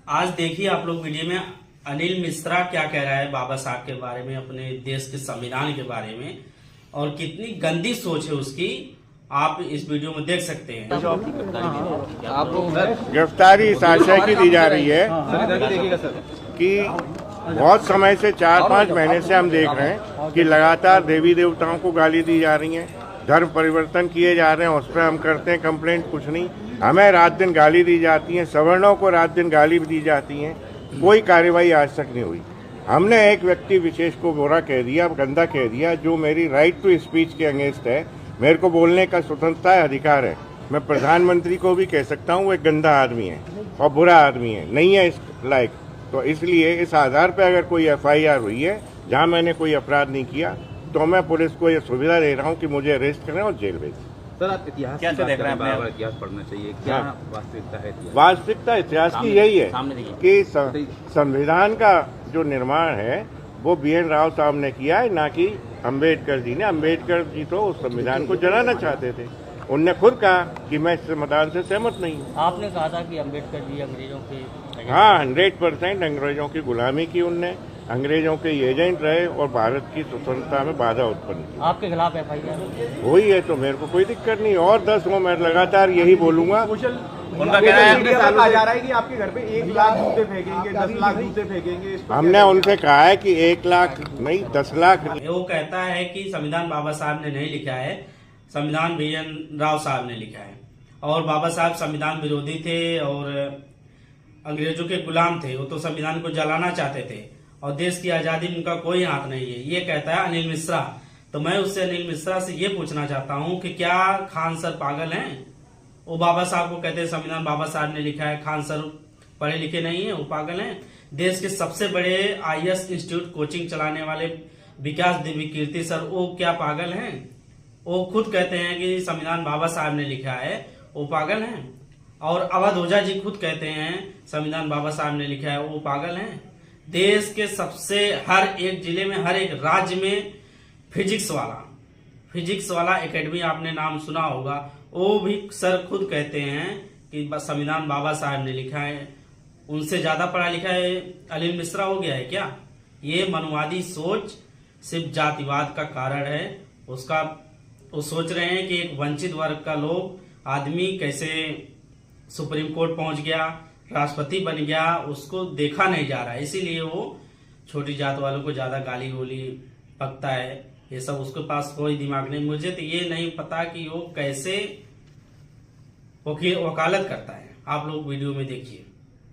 आज देखिए आप लोग वीडियो में अनिल मिश्रा क्या कह रहा है बाबा साहब के बारे में, अपने देश के संविधान के बारे में, और कितनी गंदी सोच है उसकी। आप इस वीडियो में देख सकते हैं। आपको गिरफ्तारी इस आशय की दी जा रही है कि बहुत समय से 4-5 महीने से हम देख रहे हैं कि लगातार देवी देवताओं को गाली दी जा रही है, धर्म परिवर्तन किए जा रहे हैं, उस पर हम करते हैं कंप्लेंट, कुछ नहीं। हमें रात दिन गाली दी जाती है, सवर्णों को रात दिन गाली दी जाती है, कोई कार्रवाई आज तक नहीं हुई। हमने एक व्यक्ति विशेष को बुरा कह दिया, गंदा कह दिया, जो मेरी राइट टू स्पीच के अगेंस्ट है। मेरे को बोलने का स्वतंत्रता है, अधिकार है। मैं प्रधानमंत्री को भी कह सकता हूँ वो एक गंदा आदमी है और बुरा आदमी है, नहीं है इस लायक। तो इसलिए इस आधार पर अगर कोई FIR हुई है जहाँ मैंने कोई अपराध नहीं किया, तो मैं पुलिस को ये सुविधा दे रहा हूँ कि मुझे अरेस्ट करें और जेल भेजें। सर, आप इतिहास कैसे देख रहे हैं? इतिहास पढ़ना चाहिए, क्या वास्तविकता है? वास्तविकता इतिहास की यही है कि संविधान का जो निर्माण है वो BN राव साहब ने किया है, ना कि अम्बेडकर जी ने। अम्बेडकर जी तो उस संविधान को जलाना चाहते थे। उनने खुद कहा कि मैं इस संविधान से सहमत नहीं हूँ। आपने कहा था कि अम्बेडकर जी अंग्रेजों के, हाँ, 100% अंग्रेजों की गुलामी की उनने, अंग्रेजों के एजेंट रहे और भारत की स्वतंत्रता में बाधा उत्पन्न की। आपके खिलाफ FIR वही है, तो मेरे को कोई दिक्कत नहीं। और 10 हो, मैं लगातार यही बोलूंगा। उनका कहना है कहा जा रहा है कि आपके घर पे 1 लाख जूते फेंकेंगे, 10 लाख जूते फेंकेंगे। हमने उनसे कहा है कि 1 लाख नहीं, 10 लाख। वो कहता है कि संविधान बाबा साहब ने नहीं लिखा है, संविधान BN राव साहब ने लिखा है। और बाबा साहब संविधान विरोधी थे और अंग्रेजों के गुलाम थे। वो तो संविधान को जलाना चाहते थे और देश की आजादी में उनका कोई हाथ नहीं है, ये कहता है अनिल मिश्रा। तो मैं उससे अनिल मिश्रा से ये पूछना चाहता हूँ कि क्या खान सर पागल हैं? वो बाबा साहब को कहते हैं संविधान बाबा साहब ने लिखा है, खान सर पढ़े लिखे नहीं है, वो पागल हैं? देश के सबसे बड़े IAS इंस्टीट्यूट कोचिंग चलाने वाले विकास देवी कीर्ति सर, वो क्या पागल हैं? वो खुद कहते हैं कि संविधान बाबा साहब ने लिखा है, वो पागल हैं? और अवध ओझा जी खुद कहते हैं संविधान बाबा साहब ने लिखा है, वो पागल हैं? देश के सबसे हर एक जिले में, हर एक राज्य में फिजिक्स वाला एकेडमी, आपने नाम सुना होगा, वो भी सर खुद कहते हैं कि संविधान बाबा साहब ने लिखा है। उनसे ज्यादा पढ़ा लिखा है अनिल मिश्रा हो गया है क्या? ये मनवादी सोच सिर्फ जातिवाद का कारण है उसका। वो सोच रहे हैं कि एक वंचित वर्ग का आदमी कैसे सुप्रीम कोर्ट पहुंच गया, राष्ट्रपति बन गया, उसको देखा नहीं जा रहा है। इसीलिए वो छोटी जात वालों को ज्यादा गाली गोली पकता है। ये सब उसके पास कोई दिमाग नहीं। मुझे तो ये नहीं पता कि वो कैसे वकालत करता है। आप लोग वीडियो में देखिए।